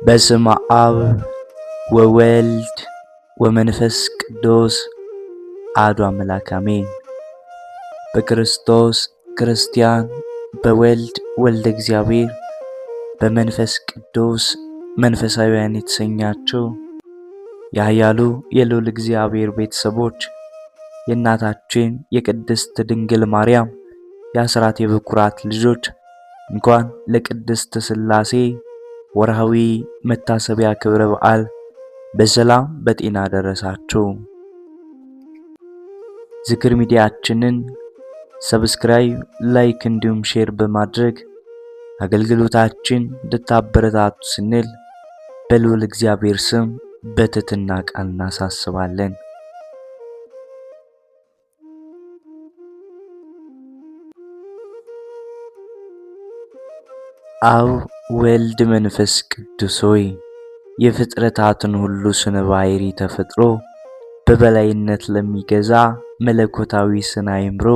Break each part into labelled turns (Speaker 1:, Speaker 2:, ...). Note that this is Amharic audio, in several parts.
Speaker 1: በስመ አብ ወወልድ ወመንፈስ ቅዱስ አሐዱ አምላክ አሜን። በክርስቶስ ክርስቲያን፣ በወልድ ወልደ እግዚአብሔር፣ በመንፈስ ቅዱስ መንፈሳውያን የተሰኛችሁ የኃያሉ የልዑል እግዚአብሔር ቤተሰቦች የእናታችን የቅድስት ድንግል ማርያም የአስራት የበኩራት ልጆች እንኳን ለቅድስት ሥላሴ ወርሃዊ መታሰቢያ ክብረ በዓል በሰላም በጤና ደረሳችሁ። ዝክር ሚዲያችንን ሰብስክራይብ፣ ላይክ እንዲሁም ሼር በማድረግ አገልግሎታችን እንድታበረታቱ ስንል በልዑል እግዚአብሔር ስም በትህትና ቃል እናሳስባለን። አብ ወልድ መንፈስ ቅዱስ ሆይ የፍጥረታትን ሁሉ ስነ ባህሪ ተፈጥሮ በበላይነት ለሚገዛ መለኮታዊ ስነ አእምሮ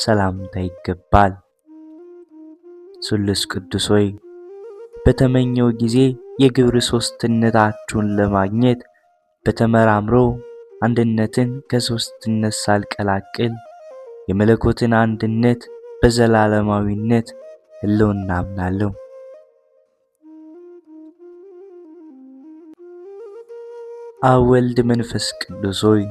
Speaker 1: ሰላምታ ይገባል። ስሉስ ቅዱስ ሆይ በተመኘው ጊዜ የግብር ሦስትነታችሁን ለማግኘት በተመራምሮ አንድነትን ከሦስትነት ሳልቀላቅል የመለኮትን አንድነት በዘላለማዊነት ሕልውና አምናለሁ። አብ ወልድ መንፈስ ቅዱስ ሆይ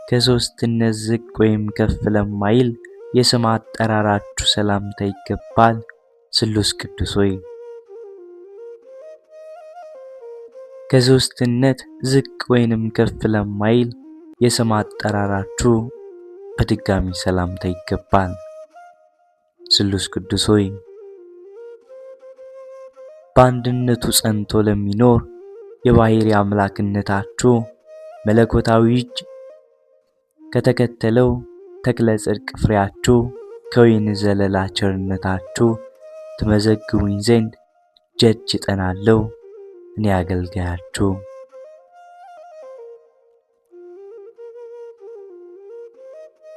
Speaker 1: ከሦስትነት ዝቅ ወይም ከፍ ለማይል የስም አጠራራችሁ ሰላምታ ይገባል። ስሉስ ቅዱስ ሆይ ከሦስትነት ዝቅ ወይንም ከፍ ለማይል የስም አጠራራችሁ በድጋሚ ሰላምታ ይገባል። ስሉስ ቅዱስ ሆይ በአንድነቱ ጸንቶ ለሚኖር የባሕርይ አምላክነታችሁ መለኮታዊ እጅ ከተከተለው ተክለ ጽድቅ ፍሬያችሁ ከወይን ዘለላ ቸርነታችሁ ትመዘግቡኝ ዘንድ ደጅ እጠናለሁ። እኔ አገልጋያችሁ።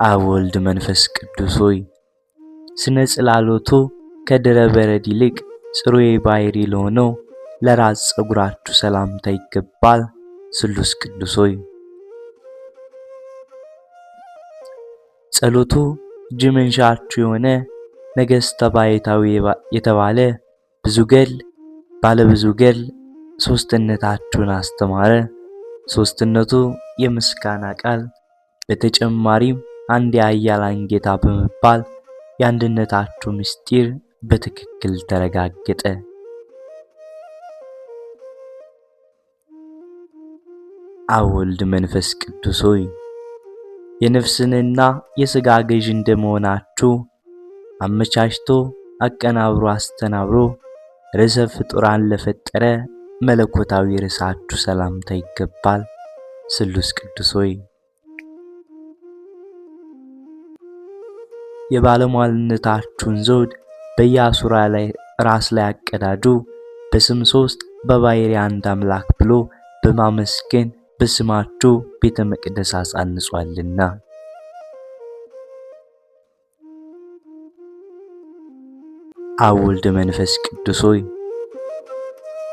Speaker 1: አብ ወልድ መንፈስ ቅዱስ ሆይ ስነ ጽላሎቱ ከድረ በረድ ይልቅ ጽሩየ ባሕርይ ለሆነው ለራስ ፀጉራችሁ ሰላምታ ይገባል። ስሉስ ቅዱስ ሆይ ጸሎቱ እጅ መንሻችሁ የሆነ ነገሥተ ባሕታዊ የተባለ ብዙ ገድል ባለ ብዙ ገድል ሦስትነታችሁን አስተማረ። ሦስትነቱ የምስጋና ቃል በተጨማሪም አንድ የኃያላን ጌታ በመባል የአንድነታችሁ ምስጢር በትክክል ተረጋገጠ። አብ ወልድ መንፈስ ቅዱስ ሆይ የነፍስንና የሥጋ ገዥ እንደመሆናችሁ አመቻችቶ አቀናብሮ አስተናብሮ ርዕሰ ፍጡራን ለፈጠረ መለኮታዊ ርዕሳችሁ ሰላምታ ይገባል። ስሉስ ቅዱስ ሆይ የባለሟልነታችሁን ዘውድ በኢያሱራ ላይ ራስ ላይ አቀዳጁ። በስም ሦስት በባሕርይ አንድ አምላክ ብሎ በማመስገን በስማችሁ ቤተ መቅደስ አሳንጿልና። አብ ወልድ መንፈስ ቅዱስ ሆይ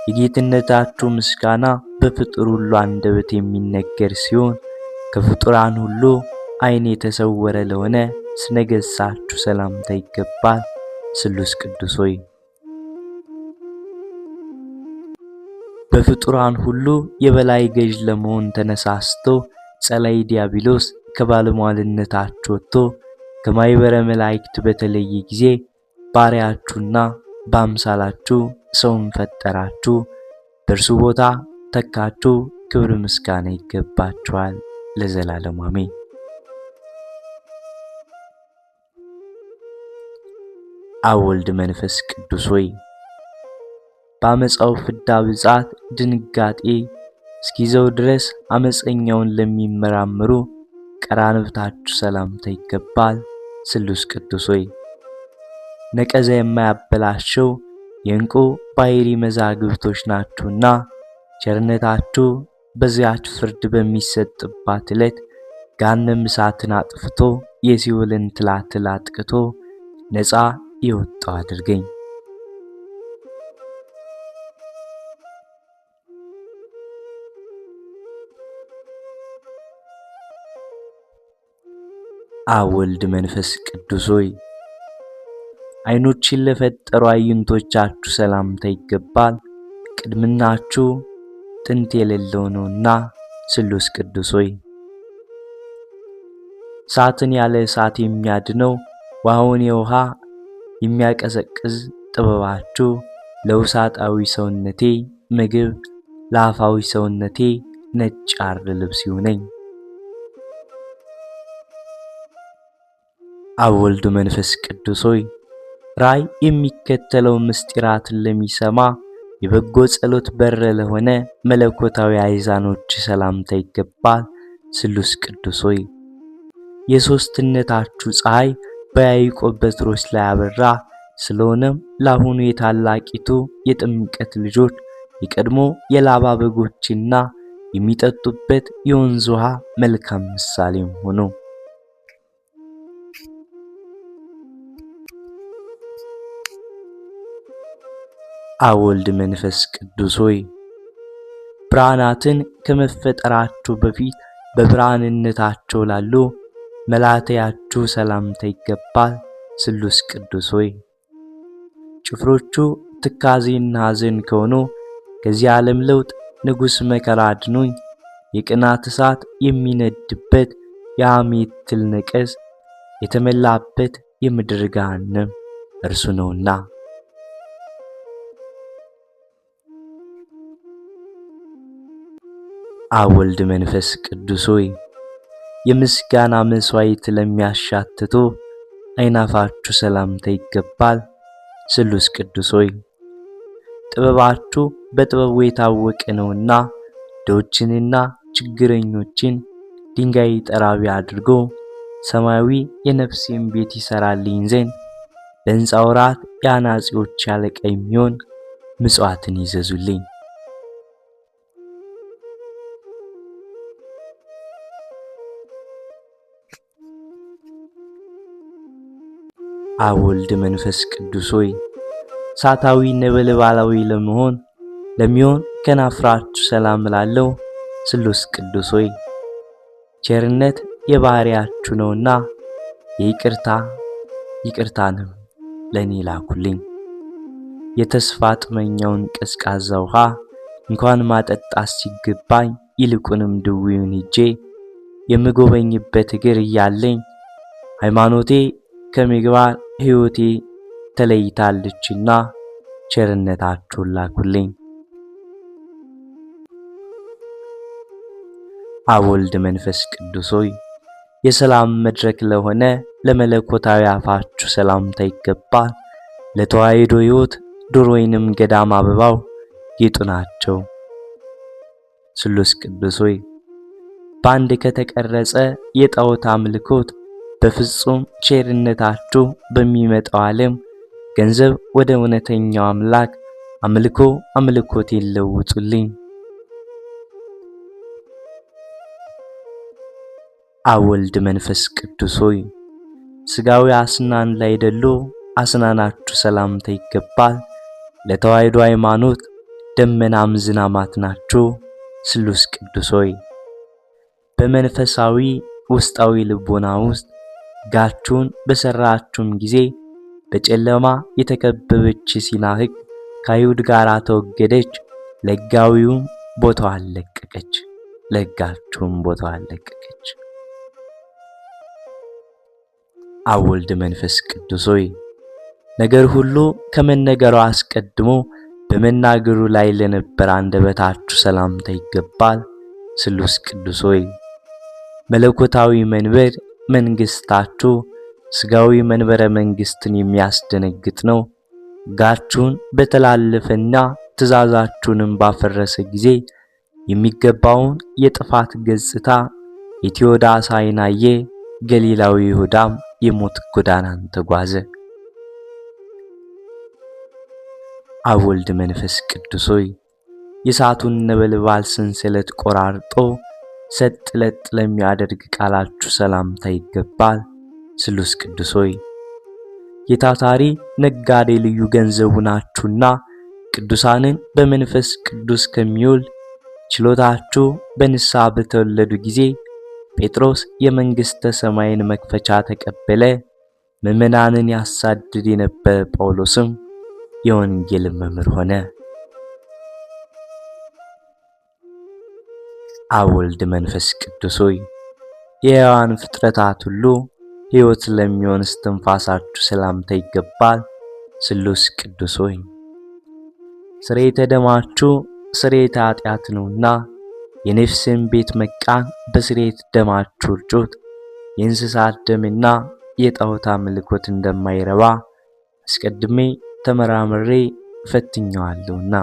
Speaker 1: የጌትነታችሁ ምስጋና በፍጡር ሁሉ አንደበት የሚነገር ሲሆን ከፍጡራን ሁሉ ዓይን የተሰወረ ለሆነ ስነ ገጻችሁ ሰላምታ ይገባል። ስሉስ ቅዱስ ሆይ በፍጡራን ሁሉ የበላይ ገዥ ለመሆን ተነሳስቶ ጸላይ ዲያብሎስ ከባለሟልነታችሁ ወጥቶ ከማኅበረ መላእክት በተለየ ጊዜ ባሪያችሁና በአምሳላችሁ ሰውን ፈጠራችሁ። በእርሱ ቦታ ተካችሁ። ክብር ምስጋና ይገባችኋል ለዘላለም አሜን። አብ ወልድ መንፈስ ቅዱስ ሆይ በአመፃው ፍዳ ብዛት ድንጋጤ እስኪይዘው ድረስ አመፀኛውን ለሚመራመሩ ቀራንብታችሁ ሰላምታ ይገባል። ስሉስ ቅዱስ ሆይ ነቀዛ የማያበላሸው የዕንቁ ባሕርይ መዛግብቶች ናችሁና ቸርነታችሁ በዚያች ፍርድ በሚሰጥባት ዕለት ገሃነመ እሳትን አጥፍቶ የሲኦልን ትላትል አጥቅቶ ነፃ የወጣው አድርገኝ። አብ ወልድ መንፈስ ቅዱስ ሆይ ዓይኖችን ለፈጠሩ አይንቶቻችሁ ሰላምታ ይገባል። ቅድምናችሁ ጥንት የሌለው ነውና ስሉስ ቅዱስ ሆይ እሳትን ያለ እሳት የሚያድነው ውሃውን የውሃ የሚያቀዘቅዝ ጥበባችሁ ለውሳጣዊ ሰውነቴ ምግብ ለአፋዊ ሰውነቴ ነጭ ሐር ልብስ ይሁነኝ። አብ ወልድ መንፈስ ቅዱስ ሆይ ራእይ የሚከተለው ምስጢራትን ለሚሰማ የበጎ ጸሎት በር ለሆነ መለኮታዊ አይዛኖች ሰላምታ ይገባል። ስሉስ ቅዱስ ሆይ የሦስትነታችሁ ፀሐይ በያዕቆብ በትሮች ላይ አበራ። ስለሆነም ለአሁኑ የታላቂቱ የጥምቀት ልጆች የቀድሞ የላባ በጎችና የሚጠጡበት የወንዝ ውሃ መልካም ምሳሌም ሆኖ አብ ወልድ መንፈስ ቅዱስ ሆይ ብርሃናትን ከመፈጠራቸው በፊት በብርሃንነታቸው ላሉ መላእክታችሁ ሰላምታ ይገባል። ስሉስ ቅዱስ ሆይ ጭፍሮቹ ትካዜና ሐዘን ከሆኑ ከዚህ ዓለም ለውጥ ንጉሥ መከራ አድኖኝ የቅናት እሳት የሚነድበት የሐሜት ትል ነቀዝ የተመላበት የምድር ገሃነም እርሱ ነውና አብ ወልድ መንፈስ ቅዱስ ሆይ የምስጋና መስዋዕት ለሚያሻትቱ አይናፋችሁ ሰላምታ ይገባል። ስሉስ ቅዱስ ሆይ ጥበባችሁ በጥበቡ የታወቀ ነውና ድሆችንና ችግረኞችን ድንጋይ ጠራቢ አድርጎ ሰማያዊ የነፍሴን ቤት ይሰራልኝ ዘንድ በሕንፃ ወራት የአናጺዎች አለቃ የሚሆን ምጽዋትን ይዘዙልኝ። አብ ወልድ መንፈስ ቅዱስ ሆይ እሳታዊ ነበልባላዊ ለሚሆን ከናፍራችሁ ሰላም እላለሁ። ስሉስ ቅዱስ ሆይ ቸርነት የባህሪያችሁ ነውና ይቅርታንም ለኔ ላኩልኝ። የተስፋ ጥመኛውን ቀዝቃዛ ውሃ እንኳን ማጠጣት ሲገባኝ ይልቁንም ድውዩን ሄጄ የምጎበኝበት እግር እያለኝ ሃይማኖቴ ከምግባር ሕይወቴ ተለይታለችና ቸርነታችሁን ላኩልኝ። አብ ወልድ መንፈስ ቅዱስ ሆይ የሰላም መድረክ ለሆነ ለመለኮታዊ አፋችሁ ሰላምታ ይገባል። ለተዋሕዶ ሕይወት ዱር ወይንም ገዳም አበባው ጌጡ ናቸው። ስሉስ ቅዱስ ሆይ በአንድ ከተቀረጸ የጣዖት አምልኮት በፍጹም ቸርነታችሁ በሚመጣው ዓለም ገንዘብ ወደ እውነተኛው አምላክ አምልኮት ይለውጡልኝ። አብ ወልድ መንፈስ ቅዱስ ሆይ ሥጋዊ አስናን ላይደሉ አስናናችሁ ሰላምታ ይገባል። ለተዋሕዶ ሃይማኖት ደመናም ዝናማት ናችሁ። ስሉስ ቅዱስ ሆይ በመንፈሳዊ ውስጣዊ ልቦና ውስጥ ጋችሁን በሰራችሁም ጊዜ በጨለማ የተከበበች ሲና ሕግ ከአይሁድ ጋር ተወገደች። ለሕጋዊውም ቦታዋን ለቀቀች። ለሕጋችሁም ቦታዋን ለቀቀች። አብ ወልድ መንፈስ ቅዱስ ሆይ ነገር ሁሉ ከመነገሩ አስቀድሞ በመናገሩ ላይ ለነበረ አንደበታችሁ ሰላምታ ይገባል። ስሉስ ቅዱስ ሆይ መለኮታዊ መንበር መንግስታችሁ ሥጋዊ መንበረ መንግስትን የሚያስደነግጥ ነው። ሕጋችሁን በተላለፈና ትእዛዛችሁንም ባፈረሰ ጊዜ የሚገባውን የጥፋት ገጽታ የቴዎዳስ ዓይን አየ። ገሊላዊ ይሁዳም የሞት ጎዳናን ተጓዘ። አብ ወልድ መንፈስ ቅዱስ ሆይ የእሳቱን ነበልባል ሰንሰለት ቆራርጦ ሰጥ ለጥ ለሚያደርግ ቃላችሁ ሰላምታ ይገባል። ስሉስ ቅዱስ ሆይ የታታሪ ነጋዴ ልዩ ገንዘቡ ናችሁና ቅዱሳንን በመንፈስ ቅዱስ ከሚውል ችሎታችሁ በንስሐ በተወለዱ ጊዜ ጴጥሮስ የመንግሥተ ሰማይን መክፈቻ ተቀበለ። ምዕመናንን ያሳድድ የነበረ ጳውሎስም የወንጌል መምህር ሆነ። አብ ወልድ መንፈስ ቅዱስ ሆይ የሕያዋን ፍጥረታት ሁሉ ሕይወት ለሚሆን እስትንፋሳችሁ ሰላምታ ይገባል። ስሉስ ቅዱስ ሆይ ስርየተ ደማችሁ ስርየተ ኃጢአት ነውና የነፍስን ቤት መቃን በስርየተ ደማችሁ እርጩት። የእንስሳት ደምና የጣዖት አምልኮት እንደማይረባ አስቀድሜ ተመራምሬ ፈትኜዋለሁና።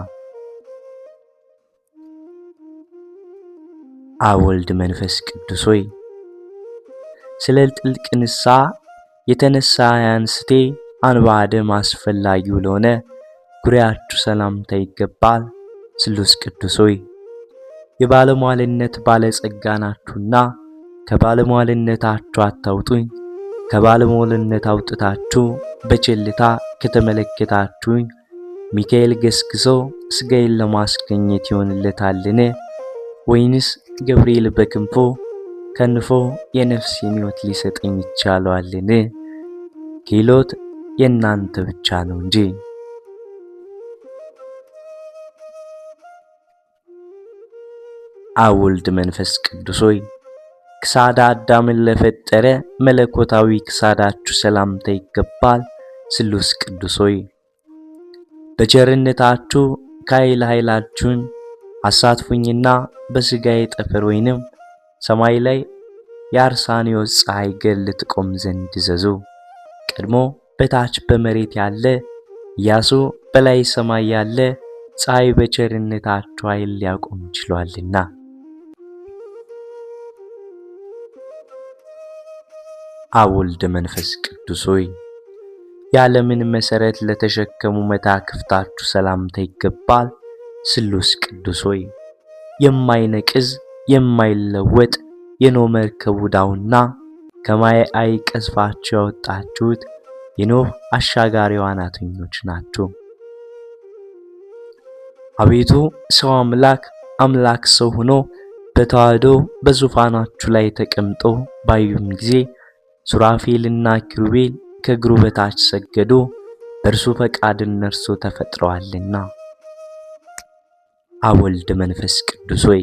Speaker 1: አብ ወልድ መንፈስ ቅዱስ ሆይ ስለ ጥልቅ ንስሐ የተነሳ አንስቴ አንባ ደም አስፈላጊው ለሆነ ጉሬያችሁ ሰላምታ ይገባል። ስሉስ ቅዱስ ሆይ የባለሟልነት ባለጸጋ ናችሁና ከባለሟልነታችሁ አታውጡኝ። ከባለሟልነት አውጥታችሁ በቸልታ ከተመለከታችሁኝ ሚካኤል ገስግሶ ሥጋዬን ለማስገኘት ይሆንለታልን? ወይንስ ገብርኤል በክንፎ ከንፎ የነፍሴን ሕይወት ሊሰጠኝ ይቻለዋልን? ክህሎት የእናንተ ብቻ ነው እንጂ። አብ ወልድ መንፈስ ቅዱስ ሆይ ክሳደ አዳምን ለፈጠረ መለኮታዊ ክሳዳችሁ ሰላምታ ይገባል። ስሉስ ቅዱስ ሆይ በቸርነታችሁ ኃይላችሁን አሳትፉኝና በሥጋዬ ጠፈር ወይንም ሰማይ ላይ የአርሳኒዮስ ፀሐይ ገል ትቆም ዘንድ እዘዙ። ቀድሞ በታች በመሬት ያለ ኢያሱ በላይ ሰማይ ያለ ፀሐይ በቸርነታችሁ ኃይል ሊያቆም ችሏልና። አብ ወልድ መንፈስ ቅዱስ ሆይ የዓለምን መሠረት ለተሸከሙ መታክፍታችሁ ሰላምታ ይገባል። ስሉስ ቅዱስ ሆይ የማይነቅዝ የማይለወጥ የኖህ መርከብ ዕዳውና ከማየ አይ ቀዝፋችሁ ያወጣችሁት የኖህ አሻጋሪ ዋናተኞች ናችሁ። አቤቱ ሰው አምላክ ሰው ሆኖ በተዋህዶ በዙፋናችሁ ላይ ተቀምጦ ባዩም ጊዜ ሱራፌልና ኪሩቤል ከእግሩ በታች ሰገዱ፣ በእርሱ ፈቃድ እነርሱ ተፈጥረዋልና። አብ ወልድ መንፈስ ቅዱስ ሆይ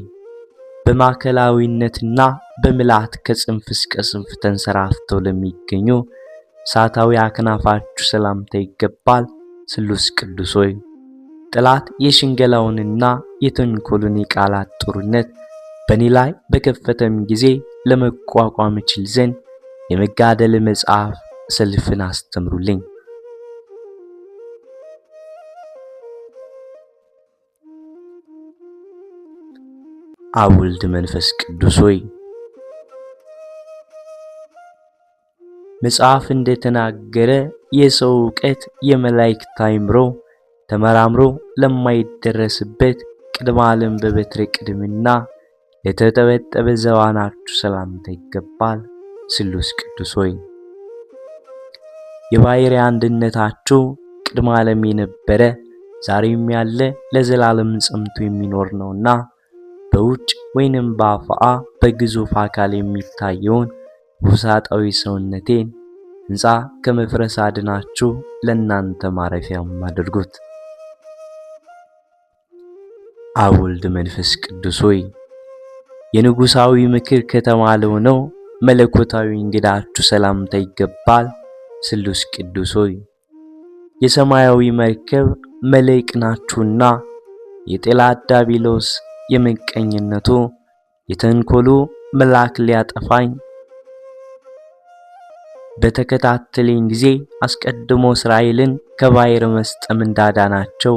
Speaker 1: በማዕከላዊነትና በምልአት ከጽንፍ እስከ ጽንፍ ተንሰራፍተው ለሚገኙ እሳታዊ አክናፋችሁ ሰላምታ ይገባል። ስሉስ ቅዱስ ሆይ ጠላት የሽንገላውንና የተንኮሉን የቃላት ጦርነት በእኔ ላይ በከፈተም ጊዜ ለመቋቋም እችል ዘንድ የመጋደል መጽሐፍ ሰልፍን አስተምሩልኝ። አብ ወልድ መንፈስ ቅዱስ ሆይ መጽሐፍ እንደተናገረ የሰው ዕውቀት የመላእክት አእምሮ ተመራምሮ ለማይደረስበት ቅድመ ዓለም በበትረ ቅድምና ለተጠበጠበ ዘባናችሁ ሰላምታ ይገባል። ስሉስ ቅዱስ ሆይ የባሕርይ አንድነታችሁ ቅድመ ዓለም የነበረ ዛሬም ያለ ለዘላለም ጸንቶ የሚኖር ነውና በውጭ ወይንም በአፍአ በግዙፍ አካል የሚታየውን ውሳጣዊ ሰውነቴን ሕንፃ ከመፍረስ አድናችሁ ለእናንተ ማረፊያም አድርጉት። አብ ወልድ መንፈስ ቅዱስ ሆይ የንጉሣዊ ምክር ከተማ ለሆነው መለኮታዊ እንግዳችሁ ሰላምታ ይገባል። ስሉስ ቅዱስ ሆይ የሰማያዊ መርከብ መልሕቅ ናችሁና የጠላት ዲያብሎስ የምቀኝነቱ የተንኮሉ መልአክ ሊያጠፋኝ በተከታተለኝ ጊዜ አስቀድሞ እስራኤልን ከባሕር መስጠም እንዳዳናቸው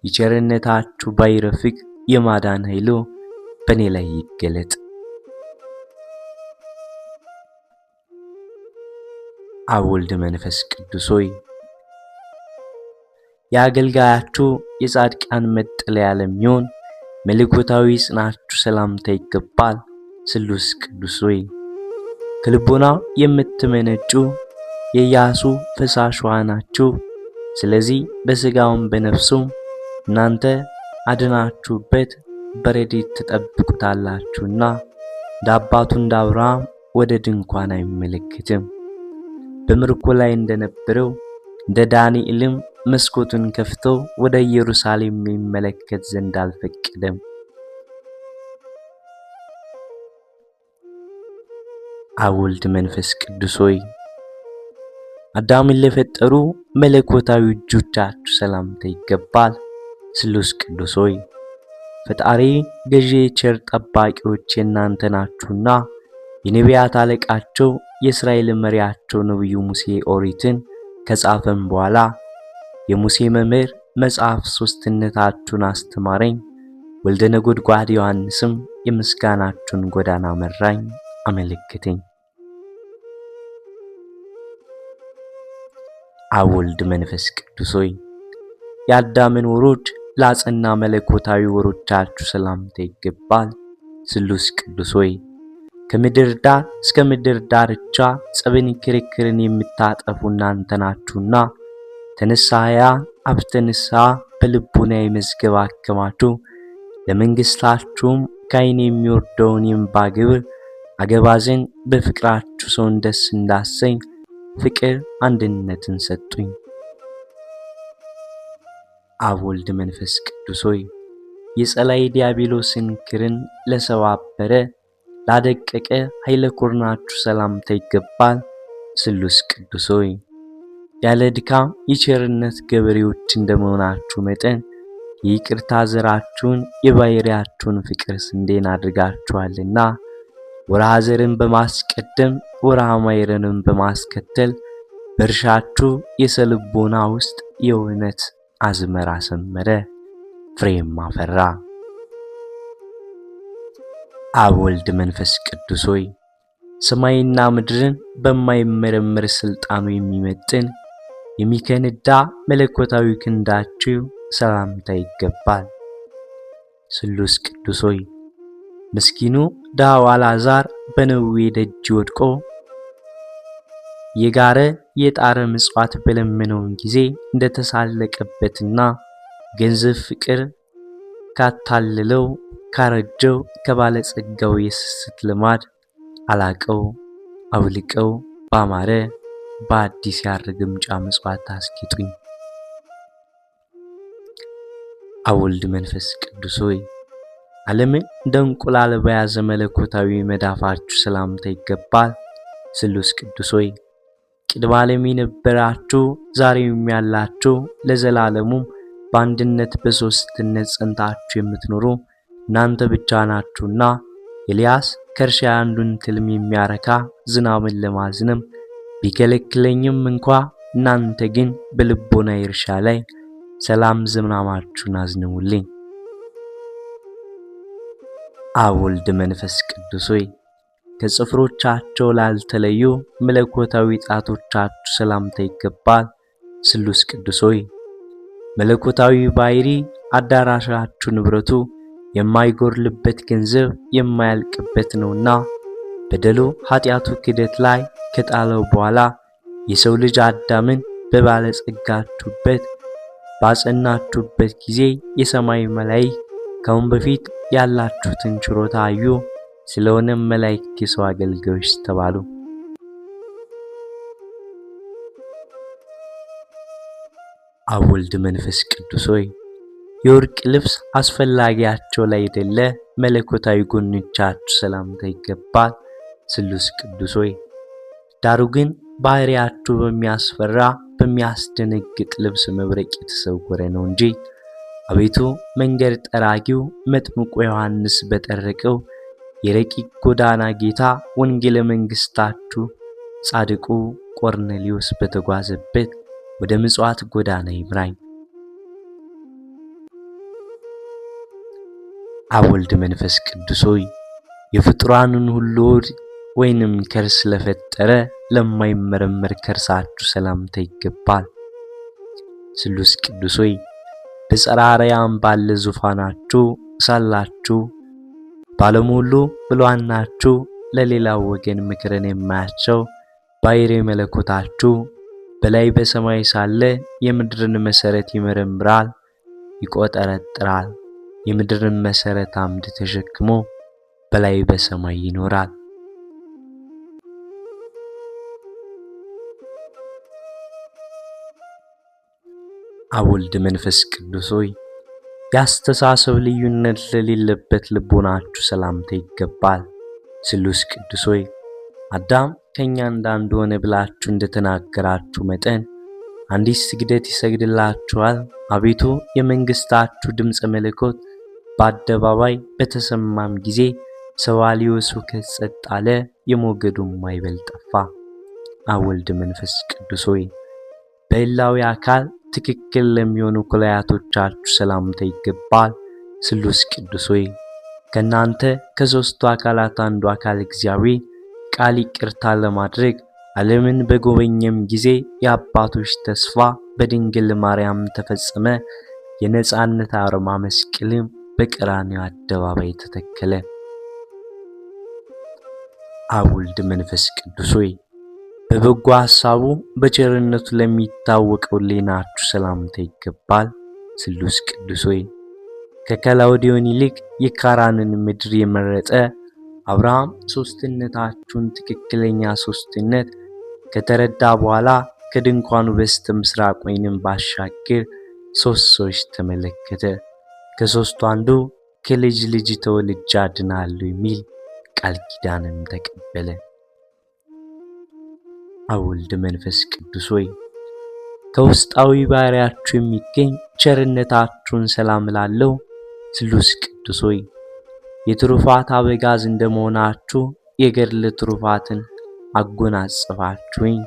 Speaker 1: የቸርነታችሁ ባሕረ ፍቅር የማዳን ኃይሉ በእኔ ላይ ይገለጥ። አብ ወልድ መንፈስ ቅዱስ ሆይ የአገልጋያችሁ የጻድቃን መጠለያ ለሚሆን መለኮታዊ ጽናችሁ ሰላምታ ይገባል። ስሉስ ቅዱስ ሆይ ከልቦና የምትመነጩ የኢያሱ ፈሳሽ ውሃ ናችሁ። ስለዚህ በሥጋውም በነፍሱም እናንተ አድናችሁበት በረድኤት ትጠብቁታላችሁና አባቱ እንደ አብርሃም ወደ ድንኳን አይመለከትም። በምርኮ ላይ እንደነበረው እንደ ዳንኤልም መስኮቱን ከፍቶ ወደ ኢየሩሳሌም የሚመለከት ዘንድ አልፈቀደም። አብ ወልድ መንፈስ ቅዱስ ሆይ አዳምን ለፈጠሩ መለኮታዊ እጆቻችሁ ሰላምታ ይገባል። ስሉስ ቅዱስ ሆይ ፈጣሪ ገዢ ቸር ጠባቂዎች የእናንተ ናችሁና የነቢያት አለቃቸው የእስራኤል መሪያቸው ነብዩ ሙሴ ኦሪትን ከጻፈም በኋላ የሙሴ መምህር መጽሐፍ ሶስትነታችሁን አስተማረኝ፣ ወልደ ነጎድጓድ ዮሐንስም የምስጋናችሁን ጎዳና መራኝ አመለከተኝ። አብ ወልድ መንፈስ ቅዱስ ሆይ የአዳምን ወሮች ላጸና መለኮታዊ ወሮቻችሁ ሰላምታ ይገባል። ስሉስ ቅዱስ ሆይ ከምድር ዳር እስከ ምድር ዳርቻ ጸብን ክርክርን የምታጠፉ እናንተ ናችሁና ተነሳያ አብተንሳ በልቡና የመዝገብ አከማቹ። ለመንግስታችሁም ከዓይን የሚወርደውን የእንባ ግብር አገባ ዘንድ በፍቅራችሁ ሰውን ደስ እንዳሰኝ ፍቅር አንድነትን ሰጡኝ። አብ ወልድ መንፈስ ቅዱስ ሆይ የጸላይ ዲያብሎስን ክርን ለሰባበረ ላደቀቀ ኃይለ ኩርናችሁ ሰላምታ ይገባል። ስሉስ ቅዱስ ሆይ ያለ ድካም የቸርነት ገበሬዎች እንደመሆናችሁ መጠን የይቅርታ ዘራችሁን የባሕርያችሁን ፍቅር ስንዴን አድርጋችኋልና ወርሃ ዘርን በማስቀደም ወርሃ ማይረንን በማስከተል በእርሻችሁ የሰልቦና ውስጥ የእውነት አዝመራ ሰመረ፣ ፍሬም አፈራ። አብ ወልድ መንፈስ ቅዱስ ሆይ ሰማይና ምድርን በማይመረመር ስልጣኑ የሚመጥን የሚከንዳ መለኮታዊ ክንዳችሁ ሰላምታ ይገባል። ስሉስ ቅዱስ ሆይ ምስኪኑ ድሃው አልዓዛር በነዌ ደጅ ወድቆ የጋረ የጣረ ምጽዋት በለመነው ጊዜ እንደተሳለቀበትና ገንዘብ ፍቅር ካታለለው ካረጀው ከባለጸጋው የስስት ልማድ አላቀው አውልቀው ባማረ በአዲስ ያረግምጫ ምጽዋት አስጌጡኝ። አብ ወልድ መንፈስ ቅዱስ ሆይ ዓለምን እንደ እንቁላል በያዘ መለኮታዊ መዳፋችሁ ሰላምታ ይገባል። ስሉስ ቅዱስ ሆይ ቅድመ ዓለም የነበራችሁ ዛሬም ያላችሁ ለዘላለሙም በአንድነት በሶስትነት ጸንታችሁ የምትኖሩ እናንተ ብቻ ናችሁና ኤልያስ ከእርሻ አንዱን ትልም የሚያረካ ዝናብን ለማዝነም ቢከለክለኝም እንኳ እናንተ ግን በልቦና እርሻ ላይ ሰላም ዝናባችሁን አዝንሙልኝ። አብ ወልድ መንፈስ ቅዱስ ሆይ ከጽፍሮቻቸው ላልተለዩ መለኮታዊ ጣቶቻችሁ ሰላምታ ይገባል። ስሉስ ቅዱስ ሆይ መለኮታዊ ባሕሪ አዳራሻችሁ ንብረቱ የማይጎርልበት ገንዘብ የማያልቅበት ነውና በደሉ ኃጢአቱ ክደት ላይ ከጣለው በኋላ የሰው ልጅ አዳምን በባለጸጋችሁበት ባጸናችሁበት ጊዜ የሰማይ መላእክት ከአሁን በፊት ያላችሁትን ችሮታ አዩ። ስለሆነም መላእክት የሰው አገልጋዮች ተባሉ። አብ ወልድ መንፈስ ቅዱስ ሆይ የወርቅ ልብስ አስፈላጊያቸው ላይ አይደለ መለኮታዊ ጎኖቻችሁ ሰላምታ ይገባል። ስሉስ ቅዱስ ሆይ ዳሩ ግን ባሕርያችሁ በሚያስፈራ በሚያስደነግጥ ልብስ መብረቅ የተሰወረ ነው እንጂ አቤቱ መንገድ ጠራጊው መጥምቁ ዮሐንስ በጠረቀው የረቂቅ ጎዳና ጌታ ወንጌለ መንግስታችሁ ጻድቁ ቆርኔሌዎስ በተጓዘበት ወደ ምጽዋት ጎዳና ይምራኝ። አብ ወልድ መንፈስ ቅዱስ ሆይ የፍጡራንን ሁሉ ወይንም ከርስ ለፈጠረ ለማይመረመር ከርሳችሁ ሰላምታ ይገባል። ስሉስ ቅዱስ ሆይ በጸራርያም ባለ ዙፋናችሁ ሳላችሁ ባለሙሉ ብሏናችሁ ለሌላው ወገን ምክርን የማያቸው ባሕርይ መለኮታችሁ በላይ በሰማይ ሳለ የምድርን መሰረት ይመረምራል ይቆጠረጥራል። የምድርን መሰረት አምድ ተሸክሞ በላይ በሰማይ ይኖራል። አብ ወልድ መንፈስ ቅዱስ ሆይ ያስተሳሰብ ልዩነት ለሌለበት ልቦናችሁ ሰላምታ ይገባል። ስሉስ ቅዱስ ሆይ አዳም ከኛ እንዳንዱ ሆነ ብላችሁ እንደተናገራችሁ መጠን አንዲት ስግደት ይሰግድላችኋል። አቤቱ የመንግስታችሁ ድምጽ መለኮት በአደባባይ በተሰማም ጊዜ ሰዋሊዮስ ሁከት ጸጥ አለ፣ የሞገዱም ማዕበል ጠፋ። አብ ወልድ መንፈስ ቅዱስ ሆይ በሕላዌ አካል ትክክል ለሚሆኑ ኩላያቶቻችሁ ሰላምታ ይገባል። ስሉስ ቅዱስ ሆይ ከናንተ ከሦስቱ አካላት አንዱ አካል እግዚአብሔር ቃል ይቅርታ ለማድረግ ዓለምን በጎበኘም ጊዜ የአባቶች ተስፋ በድንግል ማርያም ተፈጸመ። የነጻነት አርማ መስቀልም በቀራንዮ አደባባይ ተተከለ። አብ ወልድ መንፈስ ቅዱስ ሆይ በበጎ ሐሳቡ በቸርነቱ ለሚታወቀው ሌናችሁ ሰላምታ ይገባል። ስሉስ ቅዱስ ሆይ ከከላውዲዮን ይልቅ የካራንን ምድር የመረጠ አብርሃም ሦስትነታችሁን ትክክለኛ ሦስትነት ከተረዳ በኋላ ከድንኳኑ በስተ ምስራቅ ወይንም ባሻገር ሦስት ሰዎች ተመለከተ። ከሦስቱ አንዱ ከልጅ ልጅ ተወልጄ አድናለሁ የሚል ቃል ኪዳንን ተቀበለ። አብ ወልድ መንፈስ ቅዱስ ሆይ ከውስጣዊ ባህሪያችሁ የሚገኝ ቸርነታችሁን ሰላም ላለው ስሉስ ቅዱስ ሆይ የትሩፋት አበጋዝ እንደመሆናችሁ የገድል ትሩፋትን አጎናጽፋችሁኝ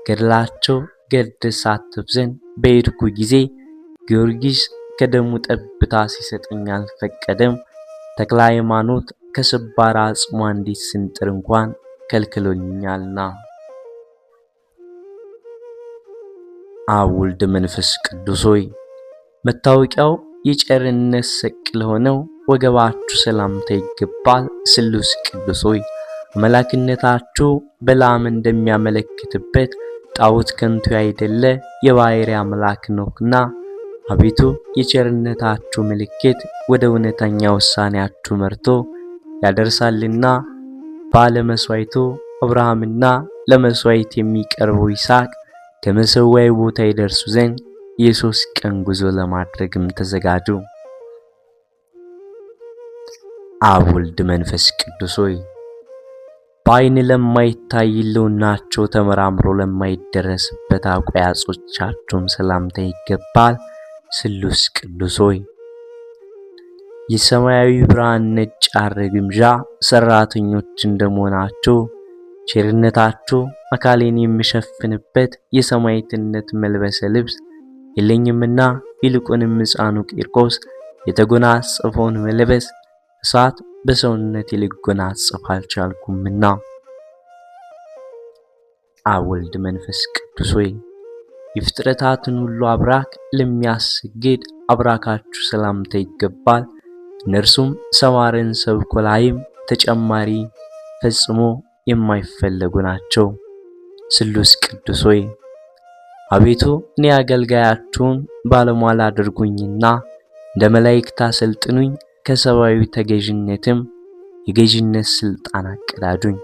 Speaker 1: ገድላቸው ገድል ሳትፍ ዘንድ በሄድኩ ጊዜ ጊዮርጊስ ከደሙ ጠብታ ሲሰጠኝ አልፈቀደም። ተክለ ሃይማኖት ከስባራ አጽሙ አንዲት ስንጥር እንኳን ከልክሎኛልና። አብ ወልድ መንፈስ ቅዱስ ሆይ መታወቂያው የቸርነት ሰቅል ሆነው ወገባችሁ ሰላምታ ይገባል። ስሉስ ቅዱስ ሆይ አምላክነታችሁ በላም እንደሚያመለክትበት ጣዖት ከንቱ ያይደለ የባሕርይ አምላክ ነውና አቤቱ የቸርነታችሁ ምልክት ወደ እውነተኛ ውሳኔያችሁ መርቶ ያደርሳልና ባለመስዋዕቱ አብርሃምና ለመስዋዕት የሚቀርበው ይስሐቅ ከመሠዊያው ቦታ ይደርሱ ዘንድ የሦስት ቀን ጉዞ ለማድረግም ተዘጋጁ። አብ ወልድ መንፈስ ቅዱስ ሆይ በዓይን ለማይታይ ሕልውናቸው ተመራምሮ ለማይደረስበት አቋያጾቻችሁም ሰላምታ ይገባል። ስሉስ ቅዱስ ሆይ የሰማያዊ ብርሃን ነጭ ሐር ግምጃ ሠራተኞች እንደመሆናችሁ ቸርነታችሁ አካሌን የሚሸፍንበት የሰማዕትነት መልበሰ ልብስ የለኝምና ይልቁንም ሕፃኑ ቂርቆስ የተጎናጸፈውን መልበስ እሳት በሰውነቴ ሊጎናጸፍ አልቻልኩምና። አብ ወልድ መንፈስ ቅዱስ ሆይ የፍጥረታትን ሁሉ አብራክ ለሚያስጌድ አብራካችሁ ሰላምታ ይገባል። እነርሱም ሰዋርን ሰብኮ ላይም ተጨማሪ ፈጽሞ የማይፈለጉ ናቸው። ስሉስ ቅዱስ ሆይ አቤቱ እኔ አገልጋያችሁን ባለሟል አድርጉኝና እንደ መላእክት አሰልጥኑኝ፣ ከሰብአዊ ተገዥነትም የገዥነት ስልጣን አቀዳጁኝ።